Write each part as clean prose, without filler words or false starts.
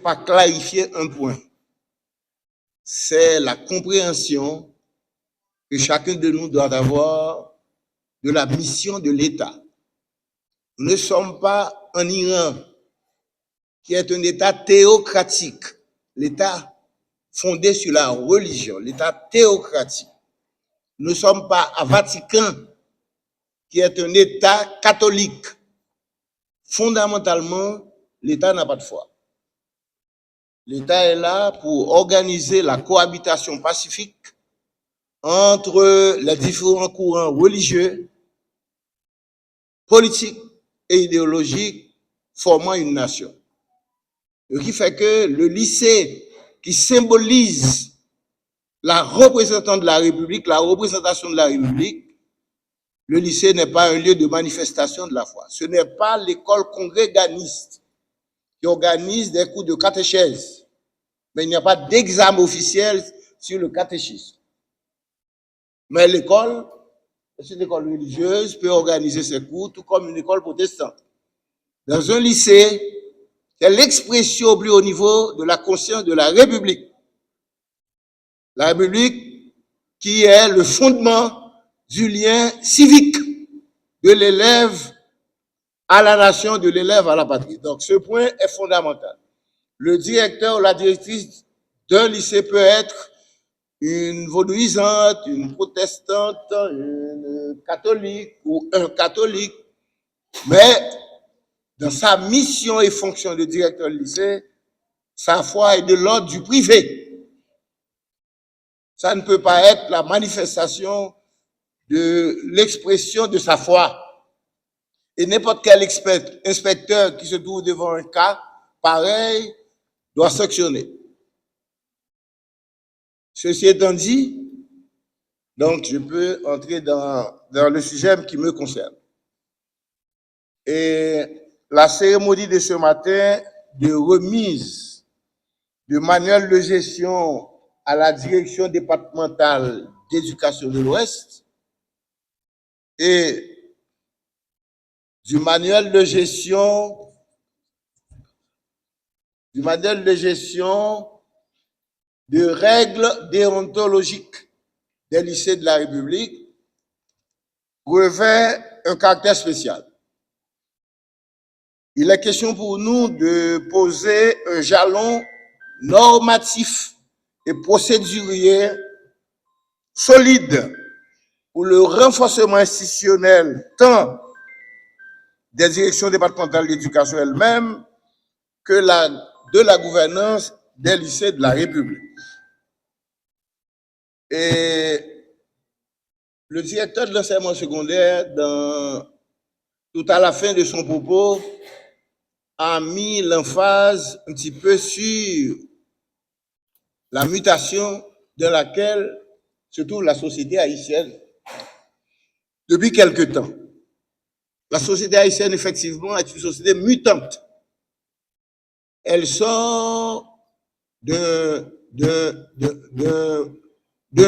par clarifier un point. C'est la compréhension que chacun de nous doit avoir de la mission de l'État. Nous ne sommes pas en Iran, qui est un État théocratique, l'État fondé sur la religion, l'État théocratique. Nous ne sommes pas à Vatican, qui est un État catholique. Fondamentalement, l'État n'a pas de foi. L'État est là pour organiser la cohabitation pacifique entre les différents courants religieux, politiques et idéologiques formant une nation. Ce qui fait que le lycée qui symbolise la représentation de la République, le lycée n'est pas un lieu de manifestation de la foi. Ce n'est pas l'école congréganiste qui organise des cours de catéchèse, mais il n'y a pas d'examen officiel sur le catéchisme. Mais l'école, c'est une école religieuse, peut organiser ses cours, tout comme une école protestante. Dans un lycée, c'est l'expression au plus haut niveau de la conscience de la République. La République qui est le fondement du lien civique de l'élève à la nation, de l'élève à la patrie. Donc ce point est fondamental. Le directeur ou la directrice d'un lycée peut être une vaudouisante, une protestante, une catholique ou un catholique, mais dans sa mission et fonction de directeur de lycée, sa foi est de l'ordre du privé. Ça ne peut pas être la manifestation de l'expression de sa foi. Et n'importe quel inspecteur qui se trouve devant un cas pareil doit sanctionner. Ceci étant dit, donc je peux entrer dans le sujet qui me concerne. Et la cérémonie de ce matin de remise de manuel de gestion à la direction départementale d'éducation de l'Ouest et du manuel de gestion de règles déontologiques des lycées de la République revêt un caractère spécial. Il est question pour nous de poser un jalon normatif et procédurier solide pour le renforcement institutionnel tant des directions départementales d'éducation elles-mêmes que de la gouvernance des lycées de la République. Et le directeur de l'enseignement secondaire, tout à la fin de son propos, a mis l'emphase un petit peu sur la mutation dans laquelle se trouve la société haïtienne depuis quelque temps. La société haïtienne, effectivement, est une société mutante. Elle sort d'un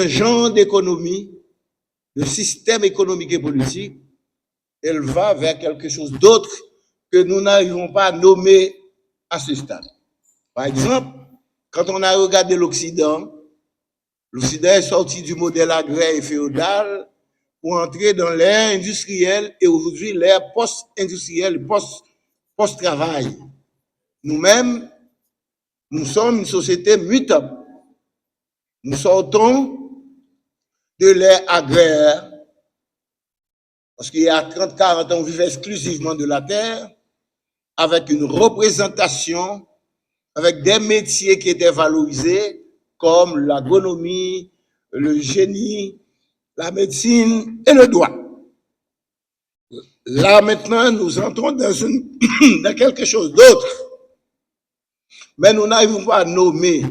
genre d'économie, de système économique et politique. Elle va vers quelque chose d'autre que nous n'arrivons pas à nommer à ce stade. Par exemple, quand on a regardé l'Occident est sorti du modèle agraire et féodal pour entrer dans l'ère industrielle et aujourd'hui l'ère post-industrielle, post-travail. Nous-mêmes, nous sommes une société mutable. Nous sortons de l'ère agraire, parce qu'il y a 30-40 ans, on vivait exclusivement de la terre, avec une représentation, avec des métiers qui étaient valorisés, comme l'agronomie, le génie, la médecine et le droit. Là, maintenant, nous entrons dans quelque chose d'autre. Mais nous n'arrivons pas à nommer.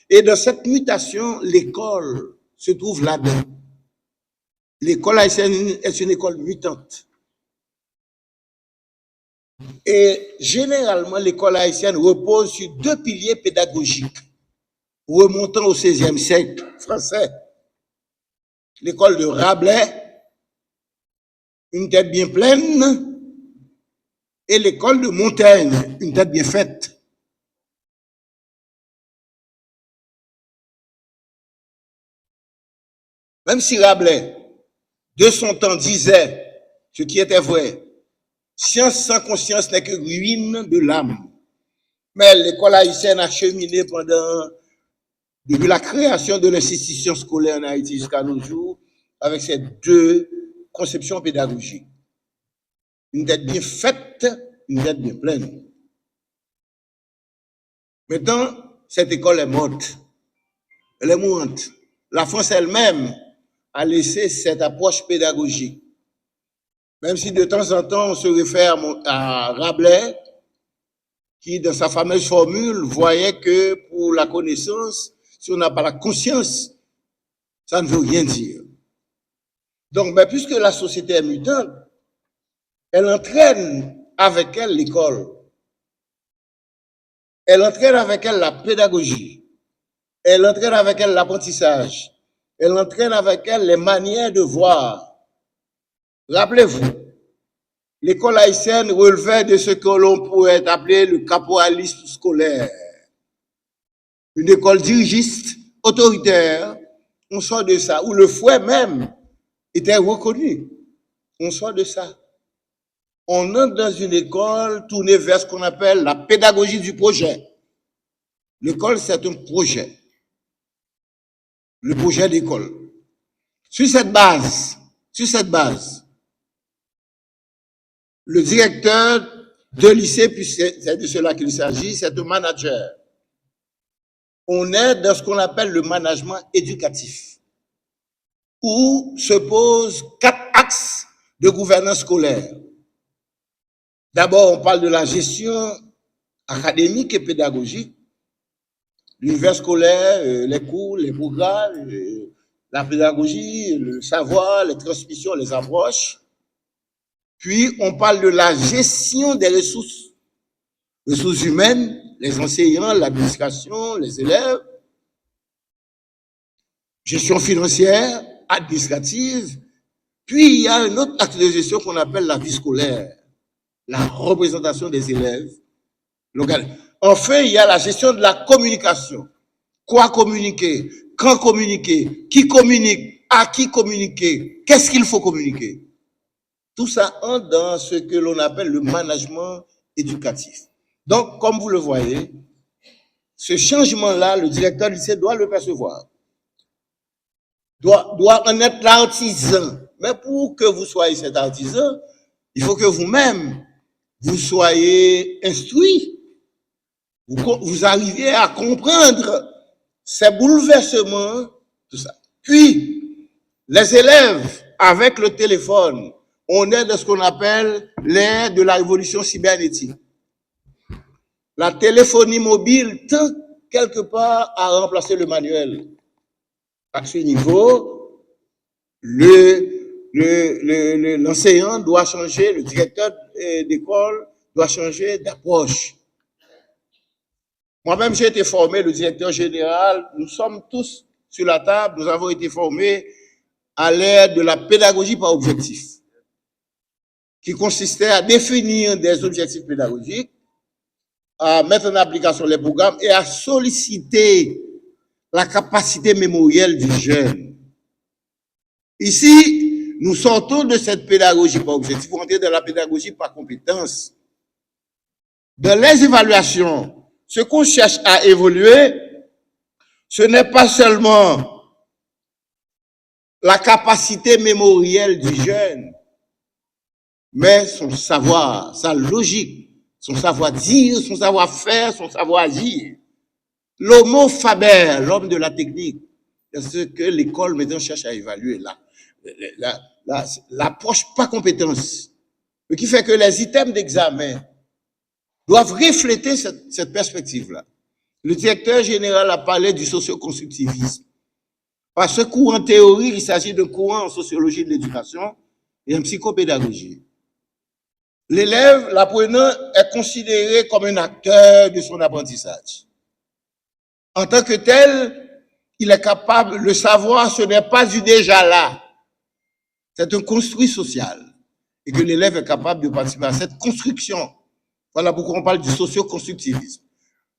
Et dans cette mutation, l'école se trouve là-dedans. L'école haïtienne est une école mutante. Et généralement, l'école haïtienne repose sur deux piliers pédagogiques, remontant au XVIe siècle français. L'école de Rabelais, une tête bien pleine, et l'école de Montaigne, une tête bien faite. Même si Rabelais, de son temps, disait ce qui était vrai, science sans conscience n'est que ruine de l'âme. Mais l'école haïtienne a cheminé depuis la création de l'institution scolaire en Haïti jusqu'à nos jours, avec ces deux conceptions pédagogiques. Une tête bien faite, une tête bien pleine. Maintenant, cette école est morte. Elle est mourante. La France elle-même a laissé cette approche pédagogique. Même si de temps en temps on se réfère à Rabelais, qui dans sa fameuse formule voyait que pour la connaissance, si on n'a pas la conscience, ça ne veut rien dire. Donc, mais puisque la société est mutante, elle entraîne avec elle l'école. Elle entraîne avec elle la pédagogie. Elle entraîne avec elle l'apprentissage. Elle entraîne avec elle les manières de voir. Rappelez-vous, l'école haïtienne relevait de ce que l'on pourrait appeler le caporalisme scolaire. Une école dirigiste, autoritaire, on sort de ça, où le fouet même était reconnu. On sort de ça. On entre dans une école tournée vers ce qu'on appelle la pédagogie du projet. L'école, c'est un projet. Le projet d'école. Sur cette base, le directeur de lycée, puisque c'est de cela qu'il s'agit, c'est un manager. On est dans ce qu'on appelle le management éducatif, où se posent 4 axes de gouvernance scolaire. D'abord, on parle de la gestion académique et pédagogique, l'univers scolaire, les cours, les programmes, la pédagogie, le savoir, les transmissions, les approches. Puis, on parle de la gestion des ressources humaines, les enseignants, l'administration, les élèves, gestion financière, administrative. Puis, il y a un autre acte de gestion qu'on appelle la vie scolaire, la représentation des élèves. Enfin, il y a la gestion de la communication. Quoi communiquer? Quand communiquer? Qui communique? À qui communiquer? Qu'est-ce qu'il faut communiquer? Tout ça entre dans ce que l'on appelle le management éducatif. Donc, comme vous le voyez, ce changement-là, le directeur du lycée doit le percevoir. Doit en être l'artisan. Mais pour que vous soyez cet artisan, il faut que vous-même, vous soyez instruit. Vous arriviez à comprendre ces bouleversements, tout ça. Puis, les élèves, avec le téléphone, on est dans ce qu'on appelle l'ère de la révolution cybernétique. La téléphonie mobile tend quelque part à remplacer le manuel. À ce niveau, l'enseignant doit changer, le directeur d'école doit changer d'approche. Moi-même, j'ai été formé, le directeur général, nous sommes tous sur la table, nous avons été formés à l'ère de la pédagogie par objectif, qui consistait à définir des objectifs pédagogiques, à mettre en application les programmes et à solliciter la capacité mémorielle du jeune. Ici, nous sortons de cette pédagogie par objectif pour entrer dans la pédagogie par compétence. Dans les évaluations, ce qu'on cherche à évoluer, ce n'est pas seulement la capacité mémorielle du jeune, mais son savoir, sa logique, son savoir-dire, son savoir-faire, son savoir-agir. L'homo faber, l'homme de la technique, c'est ce que l'école maintenant cherche à évaluer là. L'approche par compétence, ce qui fait que les items d'examen doivent refléter cette perspective-là. Le directeur général a parlé du socio-constructivisme. Par ce courant théorique, il s'agit d'un courant en sociologie de l'éducation et en psychopédagogie. L'élève, l'apprenant, est considéré comme un acteur de son apprentissage. En tant que tel, il est capable, le savoir, ce n'est pas du déjà là. C'est un construit social. Et que l'élève est capable de participer à cette construction. Voilà pourquoi on parle du socio-constructivisme.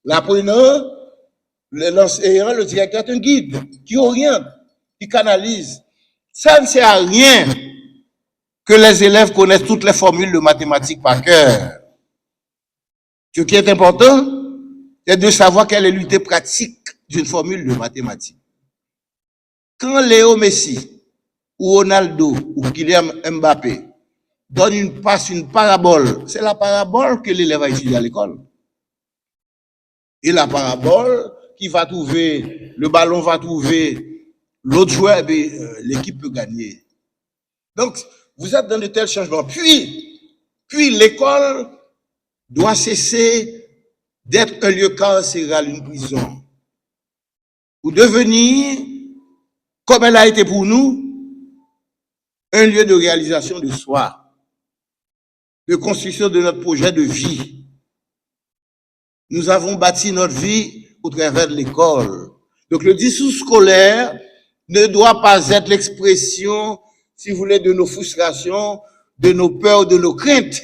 L'apprenant, l'enseignant, le directeur est un guide qui oriente, qui canalise. Ça ne sert à rien que les élèves connaissent toutes les formules de mathématiques par cœur. Ce qui est important, c'est de savoir quelle est l'unité pratique d'une formule de mathématiques. Quand Léo Messi, ou Ronaldo, ou Kylian Mbappé donne une passe, une parabole, c'est la parabole que l'élève va étudier à l'école. Et la parabole qui va trouver, le ballon va trouver l'autre joueur, l'équipe peut gagner. Donc, vous êtes dans de tels changements. Puis l'école doit cesser d'être un lieu carcéral, une prison, ou devenir, comme elle a été pour nous, un lieu de réalisation de soi, de construction de notre projet de vie. Nous avons bâti notre vie au travers de l'école. Donc le discours scolaire ne doit pas être l'expression, si vous voulez, de nos frustrations, de nos peurs, de nos craintes.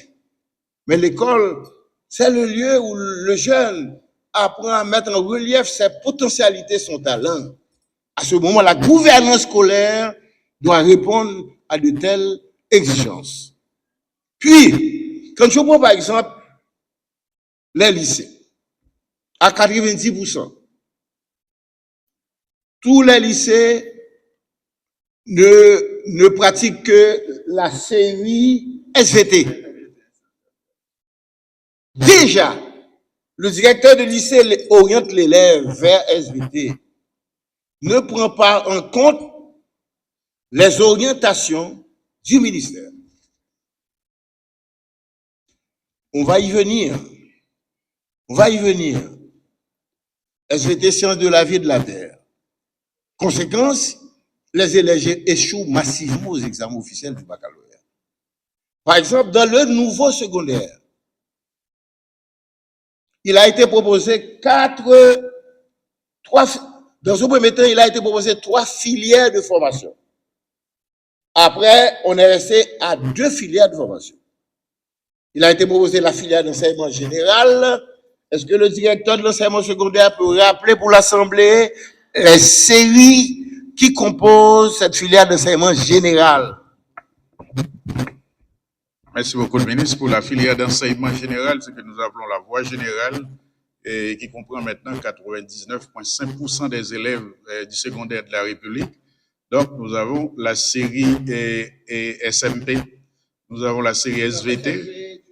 Mais l'école, c'est le lieu où le jeune apprend à mettre en relief ses potentialités, son talent. À ce moment, la gouvernance scolaire doit répondre à de telles exigences. Puis, quand je prends par exemple les lycées, à 90%, tous les lycées ne pratiquent que la série SVT. Déjà, le directeur de lycée oriente l'élève vers SVT, ne prend pas en compte les orientations du ministère. On va y venir. SVT, sciences de la vie et de la terre. Conséquence, les élèves échouent massivement aux examens officiels du baccalauréat. Par exemple, dans le nouveau secondaire, il a été proposé dans un premier temps, il a été proposé 3 filières de formation. Après, on est resté à 2 filières de formation. Il a été proposé la filière d'enseignement général. Est-ce que le directeur de l'enseignement secondaire peut rappeler pour l'Assemblée les séries qui composent cette filière d'enseignement général? Merci beaucoup, le ministre. Pour la filière d'enseignement général, ce que nous appelons la voie générale, et qui comprend maintenant 99,5% des élèves du secondaire de la République. Donc, nous avons la série SMP, nous avons la série SVT.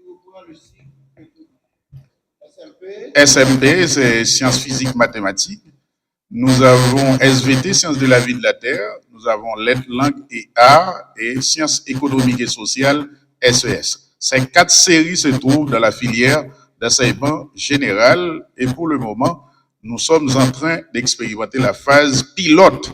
SMP, c'est sciences physiques mathématiques. Nous avons SVT, sciences de la vie de la terre. Nous avons lettres, langues et arts et sciences économiques et sociales, SES. Ces 4 séries se trouvent dans la filière d'enseignement général et pour le moment, nous sommes en train d'expérimenter la phase pilote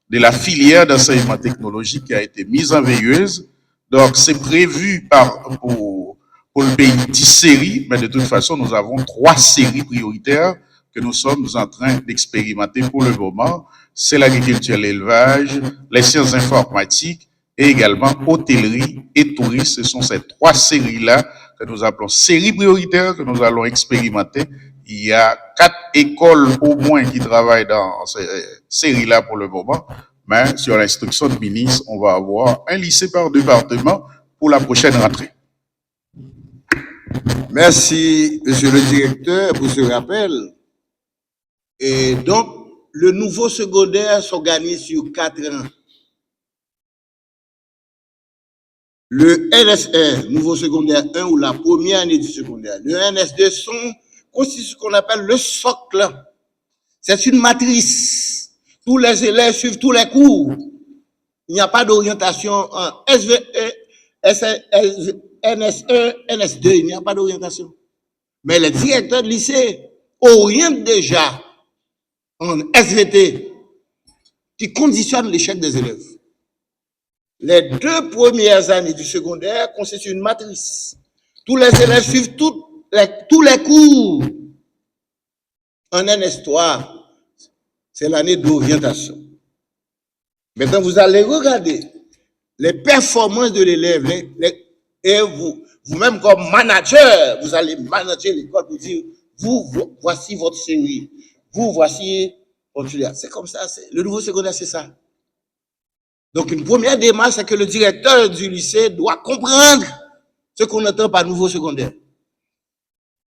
de la filière d'enseignement technologique qui a été mise en veilleuse. Donc, c'est prévu pour le pays 10 séries, mais de toute façon, nous avons 3 séries prioritaires que nous sommes en train d'expérimenter pour le moment. C'est l'agriculture et l'élevage, les sciences informatiques et également hôtellerie et tourisme. Ce sont ces 3 séries-là que nous appelons séries prioritaires que nous allons expérimenter. Il y a 4 écoles au moins qui travaillent dans ces séries-là pour le moment. Mais sur l'instruction du ministre, on va avoir un lycée par département pour la prochaine rentrée. Merci, monsieur le directeur, pour ce rappel. Et donc, le nouveau secondaire s'organise sur 4 ans. Le NS1, nouveau secondaire 1, ou la première année du secondaire, le NS2 constitue ce qu'on appelle le socle. C'est une matrice. Tous les élèves suivent tous les cours. Il n'y a pas d'orientation en NS1, NS2, il n'y a pas d'orientation. Mais les directeurs de lycée orientent déjà en SVT qui conditionne l'échec des élèves. Les 2 premières années du secondaire constituent une matrice. Tous les élèves suivent tous les cours. En NS3, c'est l'année d'orientation. Maintenant, vous allez regarder les performances de l'élève et vous-même comme manager, vous allez manager l'école pour dire, voici votre série, voici votre filière. C'est comme ça, le nouveau secondaire, c'est ça. Donc, une première démarche, c'est que le directeur du lycée doit comprendre ce qu'on entend par nouveau secondaire.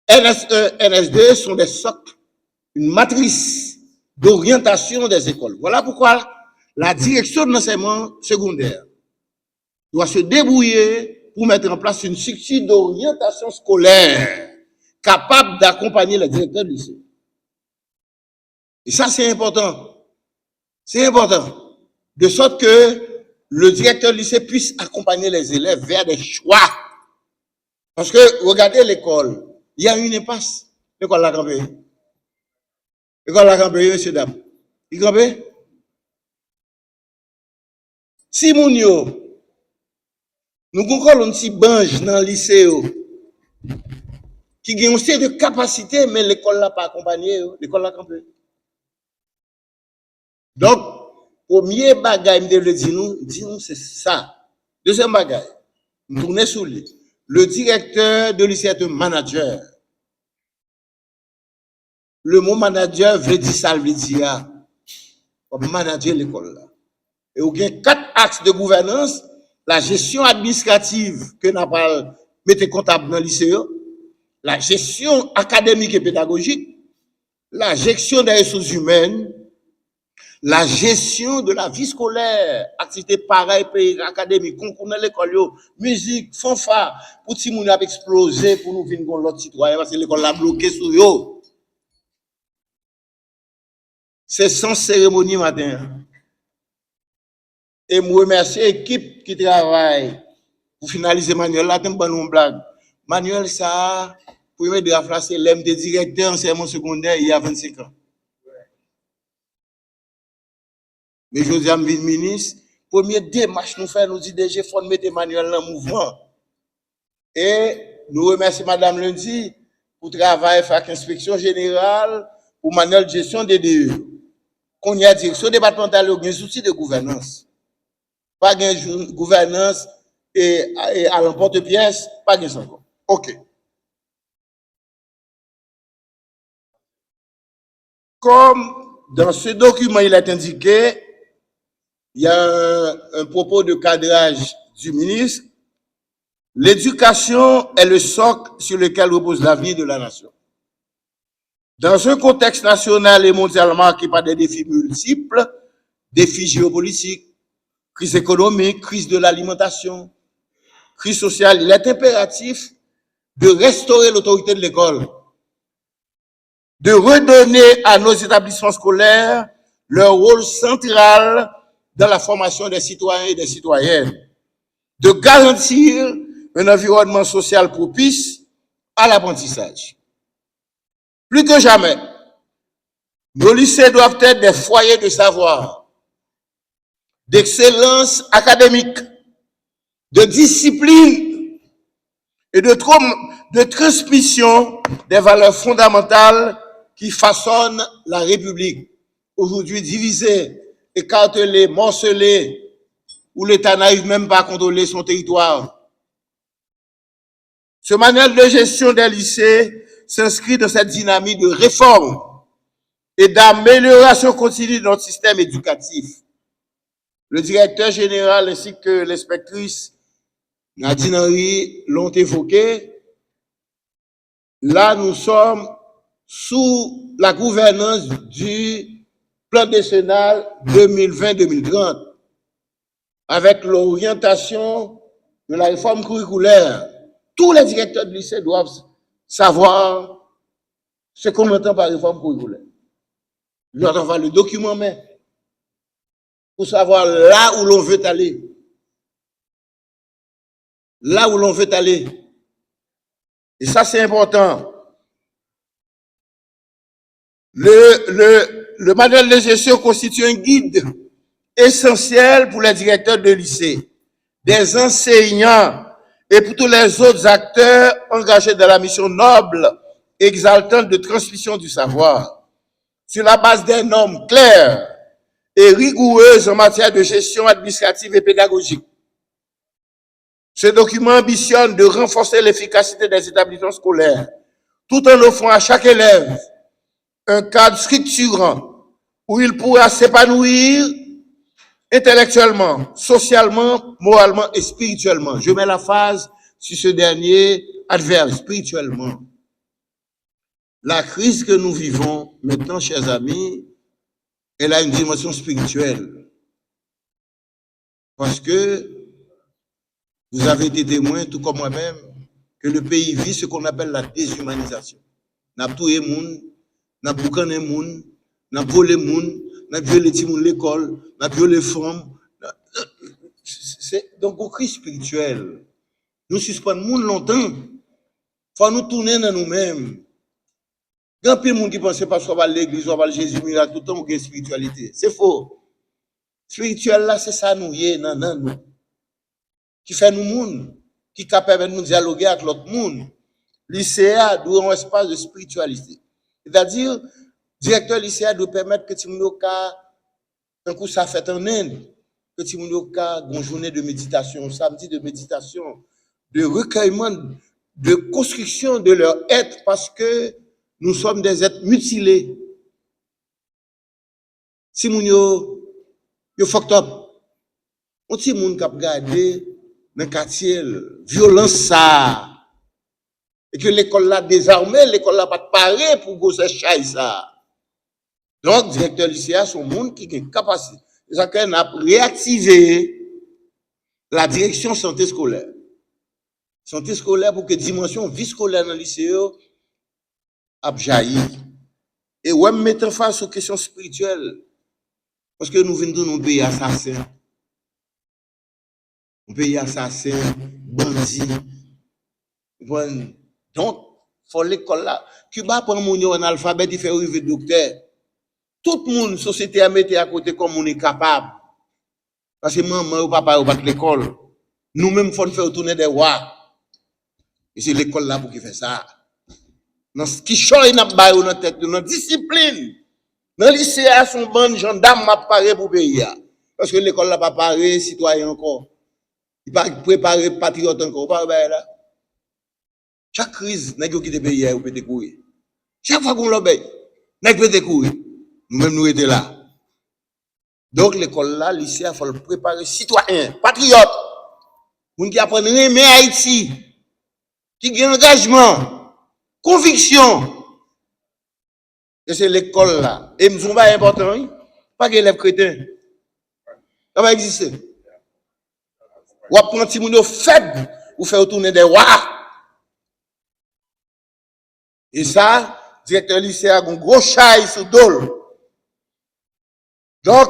NS1, NS2 sont des socles, une matrice d'orientation des écoles. Voilà pourquoi la direction de l'enseignement secondaire doit se débrouiller pour mettre en place une structure d'orientation scolaire capable d'accompagner les directeurs du lycée. Et ça, c'est important. C'est important. De sorte que le directeur du lycée puisse accompagner les élèves vers des choix. Parce que, regardez l'école, il y a une impasse. L'école l'a campé. L'école l'a campé, monsieur, dame. Il campé? Si moun yo, nous avons un petit bange dans le lycée, qui a aussi de capacité, mais l'école l'a pas accompagné, l'école l'a campé. Donc, premier bagage, je devrais dire nous, c'est ça. Deuxième bagage, nous tournons sur lui. Le directeur de lycée est un manager. Le mot manager veut dire ça, veut dire manager l'école là. Et il y a 4 axes de gouvernance. La gestion administrative que nous pas mettre comptable dans le lycée, la gestion académique et pédagogique, la gestion des ressources humaines, la gestion de la vie scolaire, activité pareille, académique, concours dans l'école, musique, fanfare, pour si moun a explosé, pour nous venir dans l'autre citoyen, parce que l'école l'a bloqué sur yo. C'est sans cérémonie matin. Et je remercie l'équipe qui travaille pour finaliser Manuel. Là, je vais une blague. Manuel, ça, premier draft là, c'est l'MD directeur enseignement secondaire il y a 25 ans. Mais je dis à M. ministre, première démarche nous faisons, nous dit déjà, il faut mettre Manuel dans le mouvement. Et nous remercions Mme Lundi pour travailler avec l'inspection générale pour Manuel de gestion des DE. Qu'on y a direction départementale, il y a un outil de gouvernance. Pas de gouvernance et à l'emporte-pièce, pas de ça encore. OK. Comme dans ce document, il est indiqué, il y a un propos de cadrage du ministre. L'éducation est le socle sur lequel repose l'avenir de la nation. Dans un contexte national et mondial marqué par des défis multiples, défis géopolitiques, crise économique, crise de l'alimentation, crise sociale, il est impératif de restaurer l'autorité de l'école, de redonner à nos établissements scolaires leur rôle central dans la formation des citoyens et des citoyennes, de garantir un environnement social propice à l'apprentissage. Plus que jamais, nos lycées doivent être des foyers de savoir, d'excellence académique, de discipline et de transmission des valeurs fondamentales qui façonnent la République, aujourd'hui divisée, écartelée, morcelée, où l'État n'arrive même pas à contrôler son territoire. Ce manuel de gestion des lycées s'inscrit dans cette dynamique de réforme et d'amélioration continue de notre système éducatif. Le directeur général ainsi que l'inspectrice Nadine Henry l'ont évoqué. Là, nous sommes sous la gouvernance du plan décennal 2020-2030, avec l'orientation de la réforme curriculaire. Tous les directeurs de lycée doivent savoir ce qu'on entend par réforme curriculaire. Ils doivent avoir le document même pour savoir là où l'on veut aller. Là où l'on veut aller. Et ça, c'est important. Le manuel de gestion constitue un guide essentiel pour les directeurs de lycée, des enseignants et pour tous les autres acteurs engagés dans la mission noble, exaltante de transmission du savoir, sur la base des normes claires et rigoureuses en matière de gestion administrative et pédagogique. Ce document ambitionne de renforcer l'efficacité des établissements scolaires, tout en offrant à chaque élève un cadre structurant où il pourra s'épanouir intellectuellement, socialement, moralement et spirituellement. Je mets la phase sur ce dernier adverbe, spirituellement. La crise que nous vivons maintenant, chers amis, elle a une dimension spirituelle. Parce que vous avez été témoins, tout comme moi-même, que le pays vit ce qu'on appelle la déshumanisation. N'a tout le monde, n'a boucané le monde, n'a volé le monde, n'a violé l'école, n'a violé les femmes. C'est donc au crise spirituel. Nous suspendons le monde longtemps. Il faut nous tourner dans nous-mêmes. Il y a un peu de monde qui pense pas soit à l'église, soit à Jésus, mais il y a tout le temps une spiritualité. C'est faux. Spirituel là, c'est ça nous y est, nous. Qui fait nous monde, qui est capable de nous dialoguer avec l'autre monde. Lycéa doit un espace de spiritualité. C'est-à-dire, directeur lycéa doit permettre que tu nous un coup ça fait en Inde, que tu nous une journée de méditation, samedi de méditation, de recueillement, de construction de leur être, parce que nous sommes des êtres mutilés. Si nous yo fucked up, on ti moun k'ap gade dans quartier violence ça et que l'école là désarmée, l'école là pas paré pour gosser chay ça. Donc directeur lycéa son monde qui a capacité, ça qu'on a réactivé la direction santé scolaire. Santé scolaire pour que dimension vie scolaire dans le lycée a jailli. Et ouais mettre face aux questions spirituelles parce que nous venons d'un pays assassin. Un pays assassin, bandit. Donc, faut l'école là. Cuba prend mon en alphabet, il fait arriver docteur. Tout le monde, société a mis à côté comme on est capable. Parce que maman ou papa ou pas l'école. Nous-mêmes, faut faire tourner des rois. Et c'est l'école là pour qui fait ça. Dans ce qui choisit n'a pas dans tête, dans discipline. Dans le lycée, son bon gendarme m'a paré pour pays. Parce que l'école n'a pas paré, citoyen encore. Il pas préparé patriote encore. Pas là. Chaque crise, n'a qui te pays ou peut courir. Chaque fois qu'on l'obéit, n'a peut courir. Nous-mêmes nous étions là. Donc l'école là, le lycée, il faut le préparer citoyen, patriote. Moun qui apprend aimer Haïti, qui a engagement, conviction. Et c'est l'école là. Et nous sommes pas important, pas qu'élève chrétien. Ça va exister. Ou apprendre petit moun faible ou faire retourner des rois. Et ça, directeur lycée a un gros chai sur dol. Donc,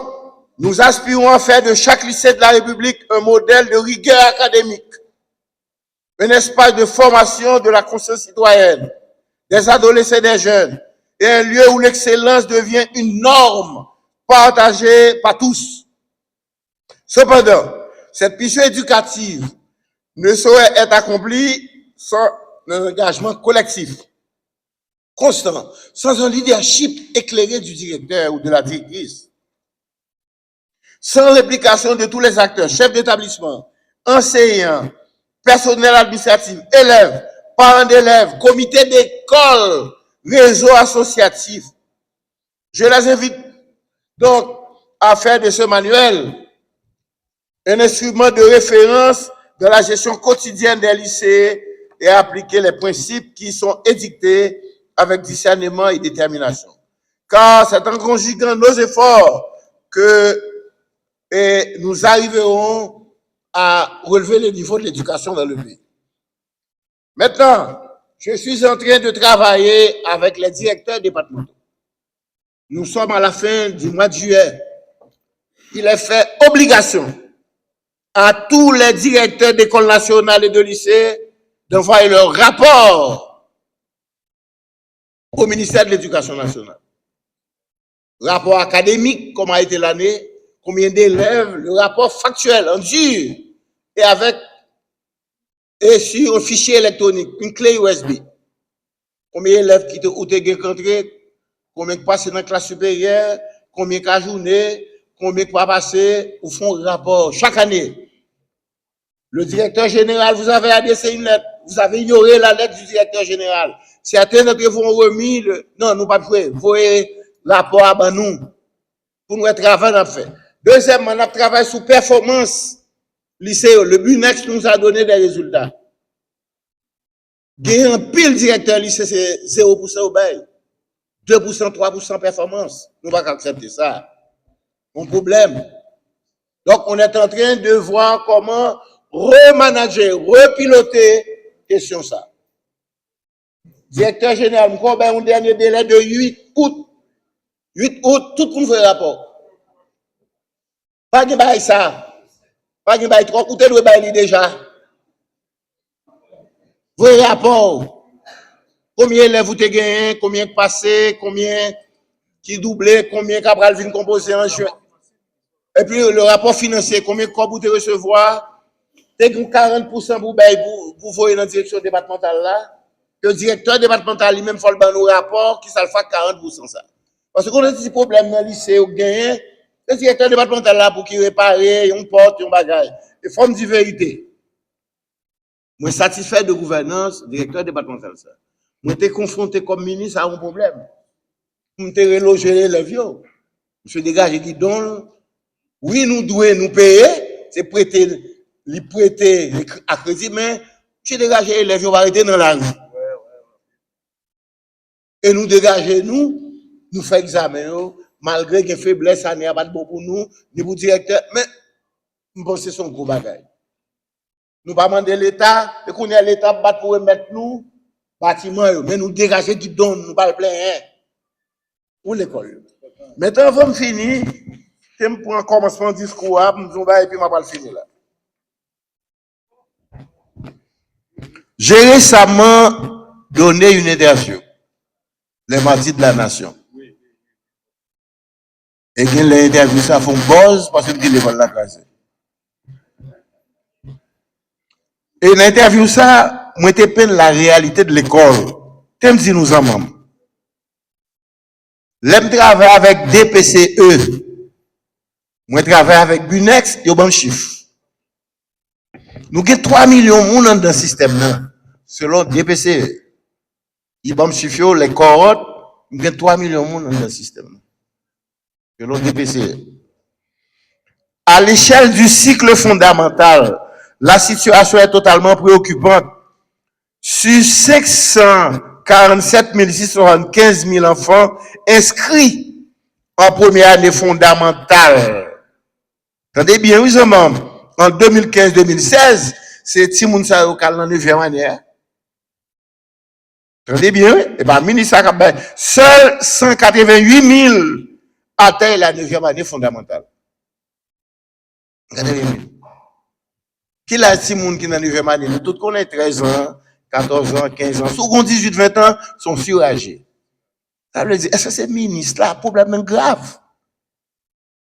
nous aspirons à faire de chaque lycée de la République un modèle de rigueur académique, un espace de formation de la conscience citoyenne, des adolescents et des jeunes, et un lieu où l'excellence devient une norme partagée par tous. Cependant, cette mission éducative ne saurait être accomplie sans un engagement collectif, constant, sans un leadership éclairé du directeur ou de la directrice. Sans l'implication de tous les acteurs, chefs d'établissement, enseignants, personnel administratif, élèves, parents d'élèves, comités d'école, réseaux associatifs. Je les invite donc à faire de ce manuel un instrument de référence dans la gestion quotidienne des lycées et à appliquer les principes qui sont édictés avec discernement et détermination. Car c'est en conjuguant nos efforts que nous arriverons à relever le niveau de l'éducation dans le pays. Maintenant, je suis en train de travailler avec les directeurs départementaux. Nous sommes à la fin du mois de juillet. Il est fait obligation à tous les directeurs d'école nationale et de lycée d'envoyer leur rapport au ministère de l'Éducation nationale. Rapport académique, comment a été l'année, combien d'élèves, le rapport factuel en dur et sur un fichier électronique, une clé USB. Combien d'élèves qui ont été rencontrés, combien qui passent dans la classe supérieure, combien qui journée, combien qui pas passé, au fond rapport chaque année. Le directeur général, vous avez adressé une lettre, vous avez ignoré la lettre du directeur général. Certains d'entre vous ont remis non, nous pas jouer, vous voyez rapport à nous, pour nous travailler en fait. Deuxièmement, on a travaillé sur performance lycée. Le BUNEX nous a donné des résultats. Il y a un pile directeur lycée, c'est 0% au bail. 2%, 3% performance. Nous ne pouvons pas accepter ça. Mon problème. Donc, on est en train de voir comment remanager, repiloter question ça. Directeur général, nous avons un dernier délai de 8 août. 8 août, tout le monde fait rapport. Pas de bail ça. Pas de bail trop, coûtez le bail déjà. Vos rapports. Combien d'élèves vous avez gagné, combien passé, combien qui doublé, combien Cabral vient composer en juin. Et puis le rapport financier, combien de corps vous devez recevoir. T'es 40% pour voyer dans la direction départementale là. Le directeur départemental lui-même faut le ban nos rapports qui ça le fait 40% ça. Parce qu'on a des problèmes dans le lycée au gagné, le directeur départemental là pour qu'il répare, on porte, on bagaille. Il faut me dire vérité. Moi satisfait de gouvernance, directeur départemental ça. Moi t'es confronté comme ministre à un problème. Moi t'es relogé les vieux. Monsieur dégage qui donne oui nous devons nous payer, c'est prêter les prêter à crédit mais monsieur dégage les vieux va arrêter dans la rue. Et nous dégager nous faire examen malgré que faiblesse ça n'est pas bon pour nous ni pour directeur mais je pense que c'est son gros bagage. Nous pas demander l'état et qu'on a l'état battre pour remettre nous bâtiment mais nous dégager qui donne nous pas le plein pour l'école. Maintenant avant de finir, je me prends commencement discours et puis m'a pas le finir là. J'ai récemment donné une interview les mardis de la nation. Et quand l'interview ça font buzz parce que l'école l'a crasé. Et l'interview ça, moi te peine la réalité de l'école. T'aimes si nous en membres. L'aime travailler avec DPCE. Moi travaille avec Bunex, yo bon chiffre. Nous avons 3 millions de monde dans le système là. Selon DPCE. Ils bon chiffre les cohortes, nous avons 3 millions de monde dans le système. Selon DPCE. À l'échelle du cycle fondamental, la situation est totalement préoccupante. Sur 547 675 000 enfants inscrits en première année fondamentale. Attendez bien, oui, en 2015-2016, c'est Timoun Sao qui a dans 9e année. Attendez bien, oui. Et bien, ministre, seul 188 000 atteignent la 9e année fondamentale. 188 000. Qui l'a Timoun qui est dans 9e année? Nous tous connaissons 13 ans, 14 ans, 15 ans. Ceux qui ont 18, 20 ans sont surâgés. Ça veut dire, est-ce que c'est ministre là? Problème grave.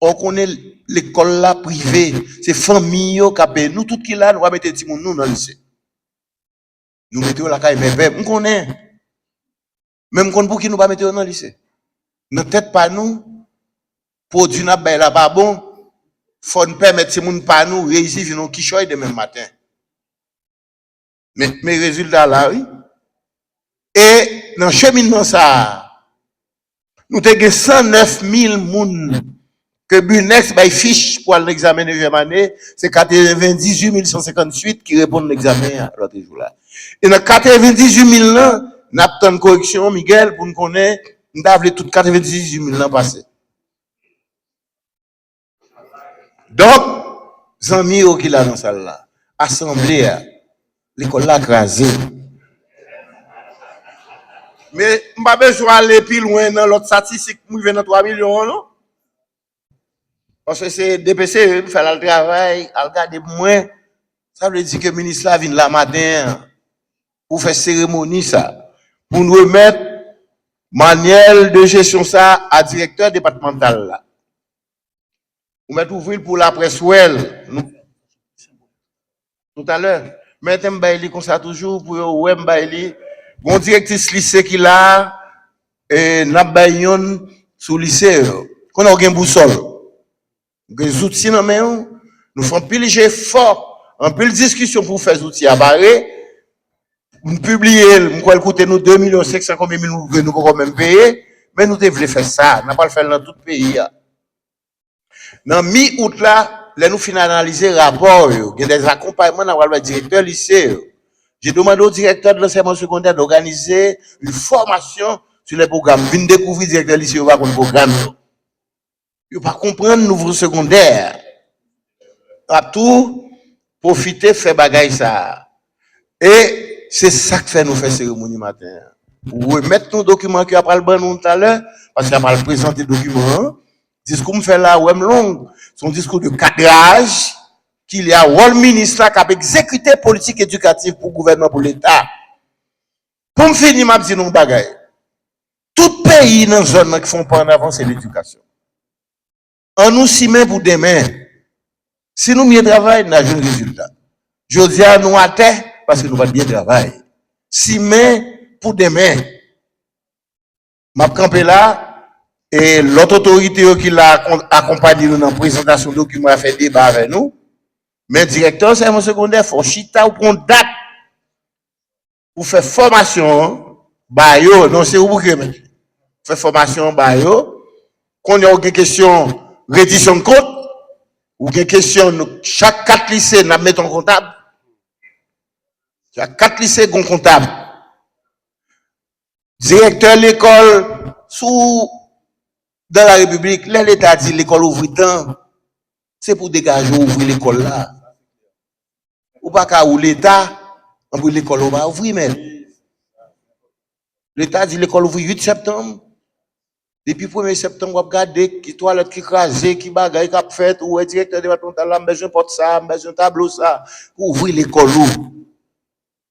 On connaît l'école là privée, c'est famille qui paye. Nous tout qui là, nous va mettre Timoun nous dans le lycée. Nous mettons la caille mais on connaît. Même qu'on pour qui nous pas mettre dans le lycée. Nous tête pas nous produit n'a ben là pas bon. Faut nous permettre Timoun pas nous réussir venir qui choy demain matin. Mais mes résultats là oui. Et dans cheminement ça nous avons 109 000 moun que Bunex by fiche pour l'examen de 9e année, c'est 98 158 qui répondent à l'examen à l'autre jour là. Et dans 98 000 là, nous avons une correction, Miguel, pour nous connaître, nous avons tout 98 000 là passé. Donc, amis qui là dans salle là, assemblée, l'école là crasé. Mais je n'ai pas besoin d'aller plus loin dans l'autre statistique, nous venons 3 millions, non? Parce que c'est DPC, il fait le travail, il regarde moins. Ça veut dire que le ministre là vient la matin pour faire cérémonie ça, pour nous remettre manuel de gestion ça à directeur départemental là. Pour mettre ouvrir pour la presse tout à l'heure. Mettez m'baili comme ça toujours pour ouais m'baili. Bon directrice lycée qui là et n'a bayon sous lycée. Qu'on a une boussole. Des outils dans main, nous faisons pile effort, en pile discussion pour faire des outils à barrer. Nous publier, nous quoi coûter nous 2 500 000 que nous pouvons même payer, mais nous devons faire ça, n'a pas le faire dans tout le pays. Dans mi-août là, nous finalisons le rapport, il y a des accompagnements dans le directeur lycée. J'ai demandé au directeur de l'enseignement secondaire d'organiser une formation sur les programmes. Venez découvrir le directeur lycée va le programme. Il ne pas comprendre nouveau secondaire. À tout profiter faire bagaille ça. Et c'est ça que fait nous faire cérémonie matin. Pour remettre nos documents qui a pas le bon nous tout à l'heure parce qu'il a pas présenté documents. Discours me fait là ouais long, son discours de cadrage qu'il y a rôle ministre là qui a exécuté politique éducative pour gouvernement pour l'état. Pour me finir m'a dit non bagaille. Tout pays dans zone qui font pas en avant c'est l'éducation. En nous s'y met pour demain. Si nous mieux travail, nous avons un résultat. Je dis à nous à terre parce que nous allons bien travailler. Si mais pour demain, m'a campé là et l'autre autorité qui l'a accompagné nous dans la présentation de documents a fait débat avec nous. Mais directeur c'est mon secondaire, faut chita ou prendre date pour faire formation bayo, non c'est où que faire formation bayo, qu'on a une question reddition de compte ou une question chaque 4 lycées n'a mettre en comptable. Il y a 4 lycées qu'on comptable. Directeur de l'école sous dans la République, l'État dit l'école ouvre tant, c'est pour dégager ouvrir l'école là. Ou pas qu'à où l'État ouvre l'école on va ouvrir mais l'État dit l'école ouvre 8 septembre. Depuis 1er septembre, on regarde qui toilette qui crasé, qui bagaille qui a fait ou directeur départemental là, besoin porte ça, besoin tableau ça, pour ouvrir l'école où.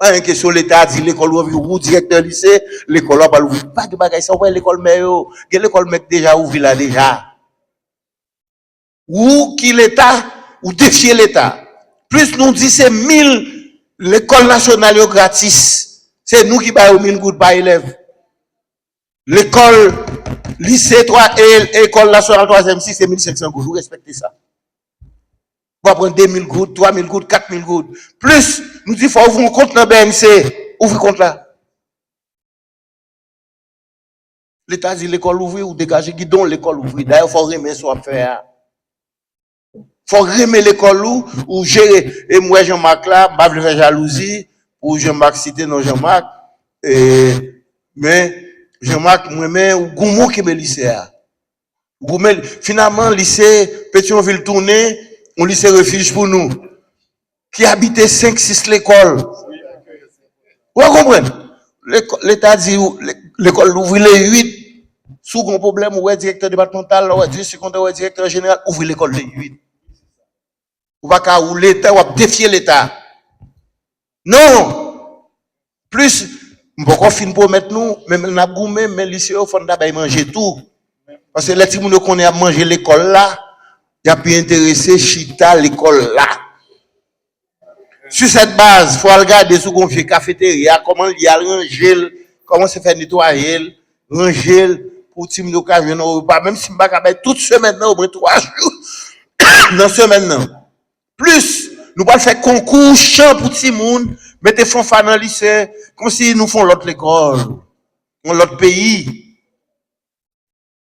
Pas une question l'État dit l'école ou directeur lycée, l'école va l'ouvrir. Pas de bagaille ça, ouais l'école mais yo, l'école mec déjà ouvert là déjà. Ou qui l'État ou défier l'État. Plus nous dit c'est 1000 l'école nationale gratis. C'est nous qui baillons 1000 gouttes par élève. L'école lycée 3 et école nationale 3e 6 c'est 1500 gouttes. Vous respectez ça. Vous prendre 2000 gouttes, 3000 gouttes, 4000 gouttes. Plus, nous disons, il faut ouvrir un compte dans le BNC. Ouvrez compte là. L'État dit l'école ouvre ou dégager guidon l'école ouvre. D'ailleurs, il faut remettre ce qu'on fait. Il faut remettre l'école ou gérer. Et moi, Jean-Marc là, je vais faire jalousie pour Jean-Marc citer non Jean-Marc. Mais Jean-Marc, moi-même, ou Goumou qui est le lycée. Finalement, lycée Pétionville tourné. On lycée refuge pour nous, qui habitait 5-6 l'école. Vous comprenez? L'État dit, l'école ouvre les 8. Sous un problème, ou directeur départemental, ou directeur secondaire, ou directeur général, ouvre l'école les 8. Ou pas qu'à ou l'État, ou défier l'État. Non! Plus, on peut pas finir pour mettre nous, même on a goûté, mais lycée, il faut d'abord manger tout. Parce que les petits gens qu'on a mangé l'école là, il y a pu intéresser Chita l'école là. Sur cette base, il faut regarder sous confier cafétéria, comment il y a ranger, comment se fait nettoyer, ranger pour team d'occasion au repas, même si je ne toute semaine, au moins 3 jours, dans semaine. Plus, nous allons faire concours, chant pour tout le monde, mettez fanfare dans le lycée, comme si nous faisons l'autre école, dans l'autre pays.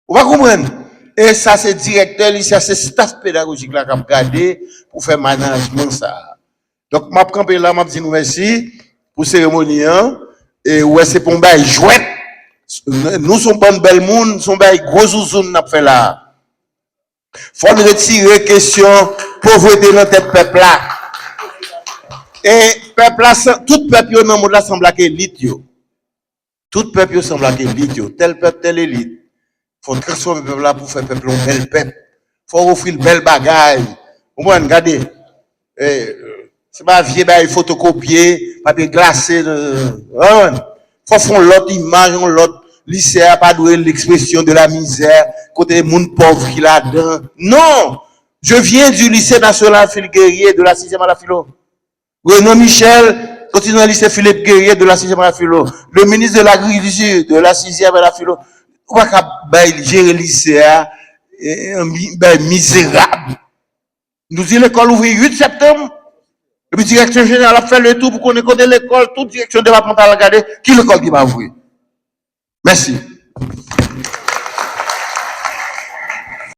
Vous comprenez? Et ça, c'est directeur, c'est staff pédagogique là qui a regardé pour faire management ça. Donc, je vais camper là, je vais dire merci pour la cérémonie. Et ouais, c'est pour me jouer. Nous sommes bonnes belles monde, nous sommes gros zouzounes n'a fait là. Faut retirer question pauvreté dans tête peuple là. Et peuple là, tout peuple dans le monde là semble être élite yo. Tout peuple semble être élite yo. Tel peuple, telle élite. Faut transformer le peuple là pour faire peuple un bel peuple. Faut offrir une belle bagaille. Au moins, regardez. C'est pas vieux bail photocopier, papier glacé. Faut faire l'autre image, l'autre lycée, pas doué l'expression de la misère, côté monde pauvre qui là dedans. Non! Je viens du lycée national Philippe Guerrier de la 6e à la philo. Renaud Michel, continue dans le lycée Philippe Guerrier de la 6e à la philo. Le ministre de l'Agriculture de la 6e à la philo. On va pas gérer le lycée, misérable. Nous disons l'école ouvre 8 septembre. Et puis, direction générale a fait le tout pour qu'on ait l'école, toute direction départementale a regardé qui l'école qui va ouvrir. Merci.